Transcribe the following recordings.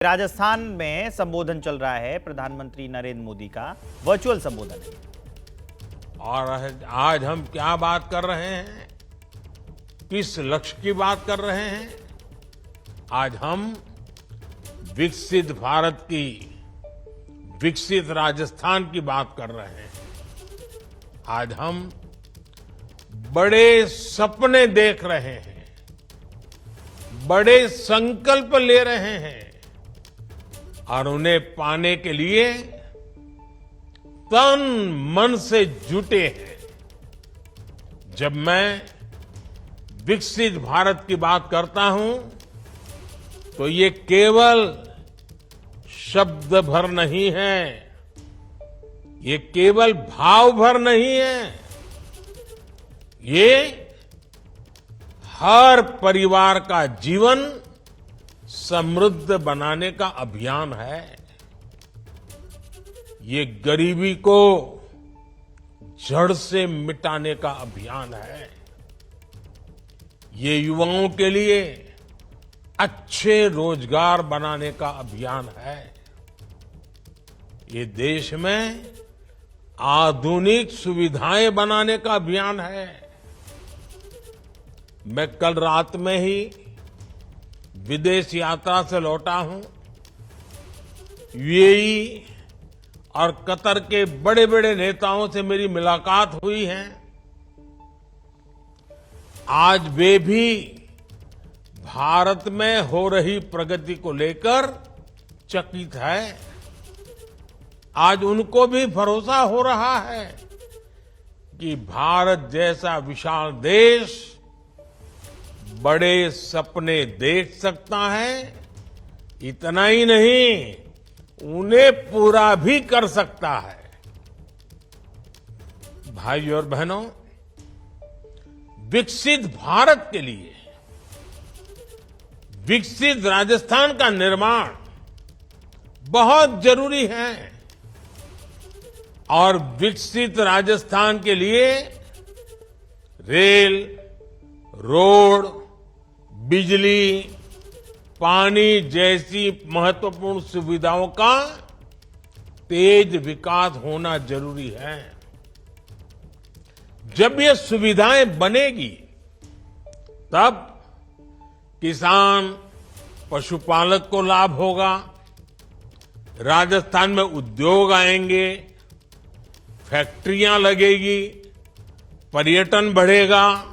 राजस्थान में संबोधन चल रहा है, प्रधानमंत्री नरेंद्र मोदी का वर्चुअल संबोधन है। और आज हम क्या बात कर रहे हैं, किस लक्ष्य की बात कर रहे हैं? आज हम विकसित भारत की, विकसित राजस्थान की बात कर रहे हैं। आज हम बड़े सपने देख रहे हैं, बड़े संकल्प ले रहे हैं और उन्हें पाने के लिए तन मन से जुटे हैं। जब मैं विकसित भारत की बात करता हूं तो ये केवल शब्द भर नहीं है, ये केवल भाव भर नहीं है, ये हर परिवार का जीवन समृद्ध बनाने का अभियान है। ये गरीबी को जड़ से मिटाने का अभियान है। ये युवाओं के लिए अच्छे रोजगार बनाने का अभियान है। ये देश में आधुनिक सुविधाएं बनाने का अभियान है। मैं कल रात में ही विदेश यात्रा से लौटा हूं। यूएई और कतर के बड़े बड़े नेताओं से मेरी मुलाकात हुई है। आज वे भी भारत में हो रही प्रगति को लेकर चकित है। आज उनको भी भरोसा हो रहा है कि भारत जैसा विशाल देश बड़े सपने देख सकता है। इतना ही नहीं, उन्हें पूरा भी कर सकता है। भाइयों और बहनों, विकसित भारत के लिए विकसित राजस्थान का निर्माण बहुत जरूरी है। और विकसित राजस्थान के लिए रेल, रोड, बिजली, पानी जैसी महत्वपूर्ण सुविधाओं का तेज विकास होना जरूरी है। जब ये सुविधाएं बनेगी तब किसान, पशुपालक को लाभ होगा, राजस्थान में उद्योग आएंगे, फैक्ट्रियां लगेगी, पर्यटन बढ़ेगा,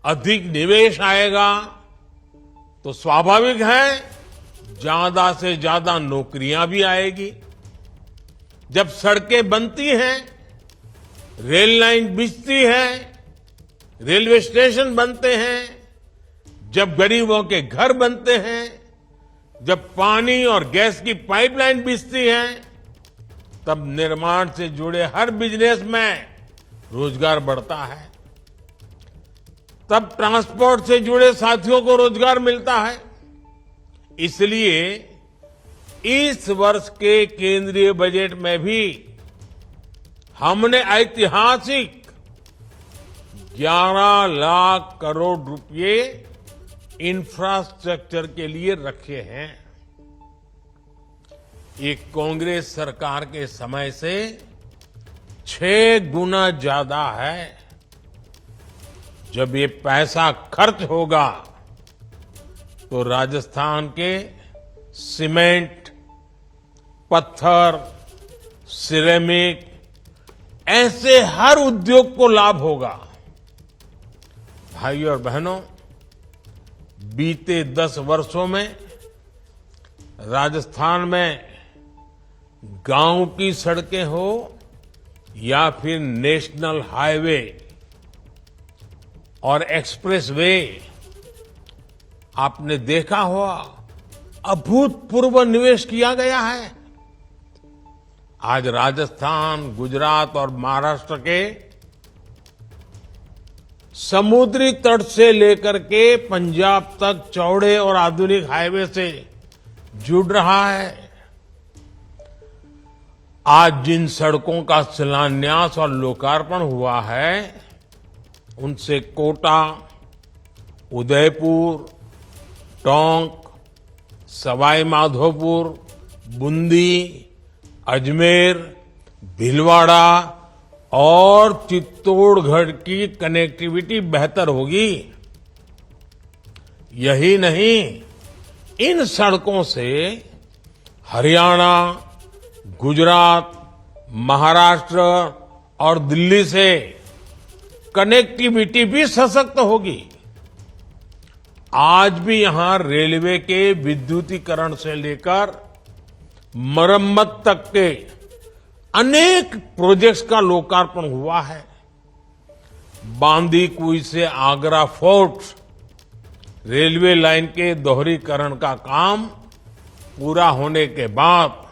अधिक निवेश आएगा, तो स्वाभाविक है ज्यादा से ज्यादा नौकरियां भी आएगी। जब सड़कें बनती हैं, रेल लाइन बिछती है, रेलवे स्टेशन बनते हैं, जब गरीबों के घर बनते हैं, जब पानी और गैस की पाइपलाइन बिछती है, तब निर्माण से जुड़े हर बिजनेस में रोजगार बढ़ता है। तब ट्रांसपोर्ट से जुड़े साथियों को रोजगार मिलता है। इसलिए इस वर्ष के केंद्रीय बजट में भी हमने ऐतिहासिक 11 लाख करोड़ रुपए इंफ्रास्ट्रक्चर के लिए रखे हैं। ये कांग्रेस सरकार के समय से 6 गुना ज्यादा है। जब ये पैसा खर्च होगा तो राजस्थान के सीमेंट, पत्थर, सिरेमिक ऐसे हर उद्योग को लाभ होगा। भाइयों और बहनों, बीते 10 वर्षों में राजस्थान में गांव की सड़कें हो या फिर नेशनल हाईवे और एक्सप्रेस वे, आपने देखा होगा अभूतपूर्व निवेश किया गया है। आज राजस्थान, गुजरात और महाराष्ट्र के समुद्री तट से लेकर के पंजाब तक चौड़े और आधुनिक हाईवे से जुड़ रहा है। आज जिन सड़कों का शिलान्यास और लोकार्पण हुआ है, उनसे कोटा, उदयपुर, टोंक, सवाई माधोपुर, बूंदी, अजमेर, भीलवाड़ा और चित्तौड़गढ़ की कनेक्टिविटी बेहतर होगी। यही नहीं, इन सड़कों से हरियाणा, गुजरात, महाराष्ट्र और दिल्ली से कनेक्टिविटी भी सशक्त होगी। आज भी यहां रेलवे के विद्युतीकरण से लेकर मरम्मत तक के अनेक प्रोजेक्ट्स का लोकार्पण हुआ है। बांदीकुई से आगरा फोर्ट रेलवे लाइन के दोहरीकरण का काम पूरा होने के बाद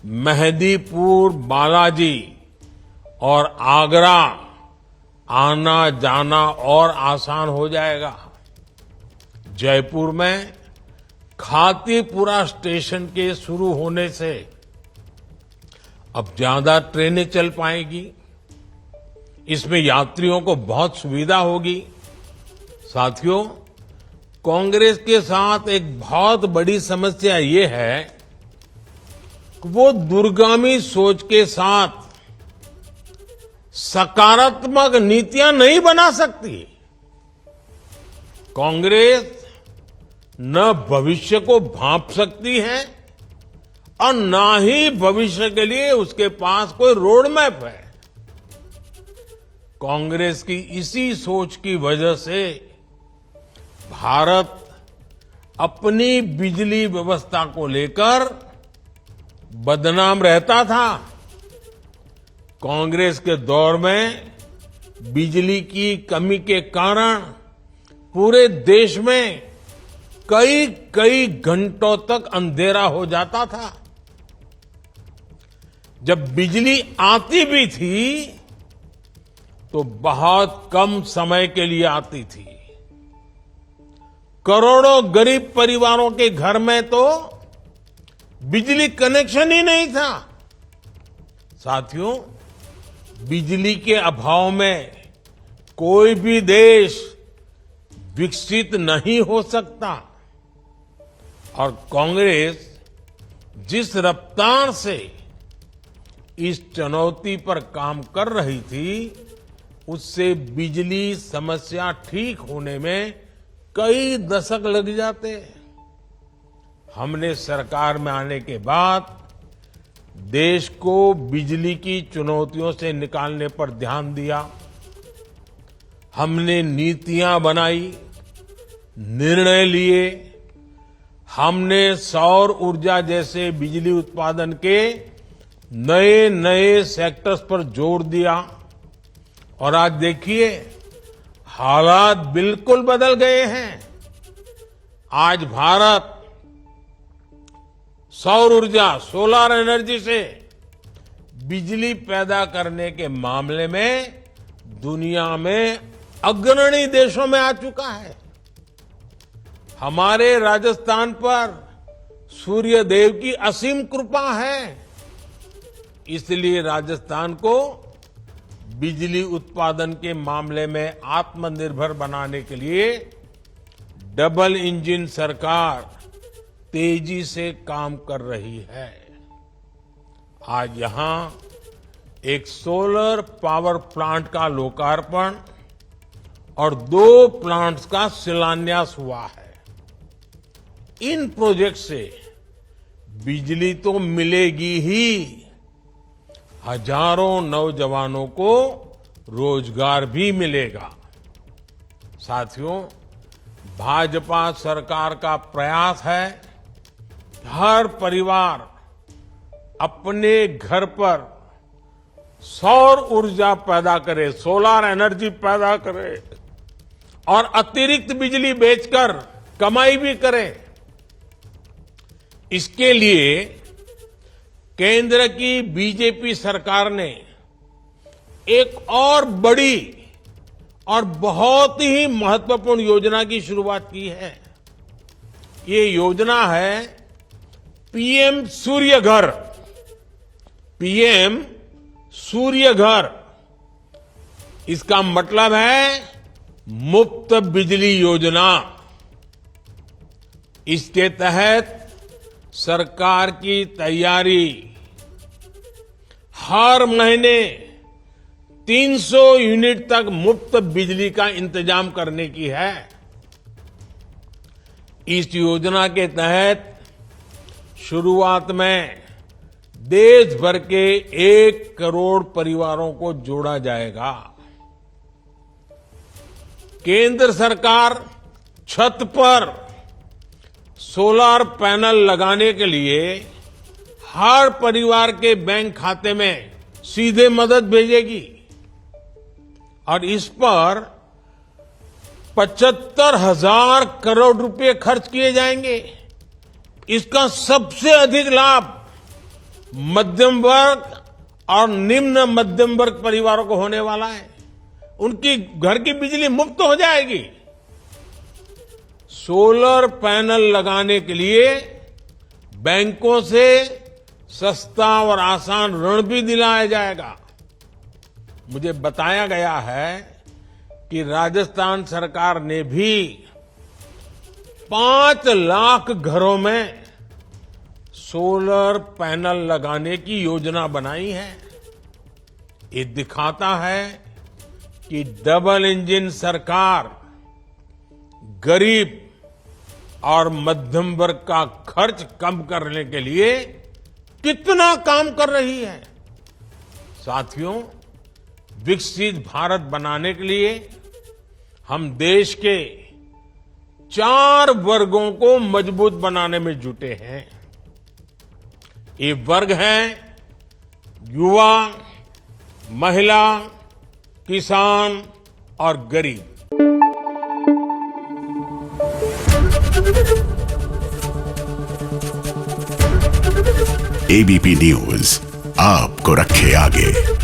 मेहंदीपुर, बालाजी और आगरा आना जाना और आसान हो जाएगा। जयपुर में खातीपुरा स्टेशन के शुरू होने से अब ज्यादा ट्रेनें चल पाएगी। इसमें यात्रियों को बहुत सुविधा होगी। साथियों, कांग्रेस के साथ एक बहुत बड़ी समस्या ये है कि वो दूरगामी सोच के साथ सकारात्मक नीतियां नहीं बना सकती। कांग्रेस न भविष्य को भांप सकती है और न ही भविष्य के लिए उसके पास कोई रोड मैप है। कांग्रेस की इसी सोच की वजह से भारत अपनी बिजली व्यवस्था को लेकर बदनाम रहता था। कांग्रेस के दौर में बिजली की कमी के कारण पूरे देश में कई घंटों तक अंधेरा हो जाता था। जब बिजली आती भी थी तो बहुत कम समय के लिए आती थी। करोड़ों गरीब परिवारों के घर में तो बिजली कनेक्शन ही नहीं था। साथियों, बिजली के अभाव में कोई भी देश विकसित नहीं हो सकता। और कांग्रेस जिस रफ्तार से इस चुनौती पर काम कर रही थी, उससे बिजली समस्या ठीक होने में कई दशक लग जाते। हमने सरकार में आने के बाद देश को बिजली की चुनौतियों से निकालने पर ध्यान दिया। हमने नीतियां बनाई, निर्णय लिए। हमने सौर ऊर्जा जैसे बिजली उत्पादन के नए नए सेक्टर्स पर जोर दिया। और आज देखिए, हालात बिल्कुल बदल गए हैं। आज भारत सौर ऊर्जा, सोलर एनर्जी से बिजली पैदा करने के मामले में दुनिया में अग्रणी देशों में आ चुका है। हमारे राजस्थान पर सूर्य देव की असीम कृपा है। इसलिए राजस्थान को बिजली उत्पादन के मामले में आत्मनिर्भर बनाने के लिए डबल इंजन सरकार तेजी से काम कर रही है। आज यहां एक सोलर पावर प्लांट का लोकार्पण और 2 प्लांट्स का शिलान्यास हुआ है। इन प्रोजेक्ट से बिजली तो मिलेगी ही, हजारों नौजवानों को रोजगार भी मिलेगा। साथियों, भाजपा सरकार का प्रयास है हर परिवार अपने घर पर सौर ऊर्जा पैदा करे, सोलर एनर्जी पैदा करे और अतिरिक्त बिजली बेचकर कमाई भी करे। इसके लिए केंद्र की बीजेपी सरकार ने एक और बड़ी और बहुत ही महत्वपूर्ण योजना की शुरुआत की है। ये योजना है पीएम सूर्य घर। पीएम सूर्य घर, इसका मतलब है मुफ्त बिजली योजना। इसके तहत सरकार की तैयारी हर महीने 300 यूनिट तक मुफ्त बिजली का इंतजाम करने की है। इस योजना के तहत शुरुआत में देश भर के 1 करोड़ परिवारों को जोड़ा जाएगा। केंद्र सरकार छत पर सोलर पैनल लगाने के लिए हर परिवार के बैंक खाते में सीधे मदद भेजेगी और इस पर 75,000 करोड़ रुपए खर्च किए जाएंगे। इसका सबसे अधिक लाभ मध्यम वर्ग और निम्न मध्यम वर्ग परिवारों को होने वाला है। उनकी घर की बिजली मुफ्त हो जाएगी। सोलर पैनल लगाने के लिए बैंकों से सस्ता और आसान ऋण भी दिलाया जाएगा। मुझे बताया गया है कि राजस्थान सरकार ने भी 5 लाख घरों में सोलर पैनल लगाने की योजना बनाई है। ये दिखाता है कि डबल इंजन सरकार गरीब और मध्यम वर्ग का खर्च कम करने के लिए कितना काम कर रही है। साथियों, विकसित भारत बनाने के लिए हम देश के 4 वर्गों को मजबूत बनाने में जुटे हैं। ये वर्ग हैं युवा, महिला, किसान और गरीब। एबीपी न्यूज आपको रखे आगे।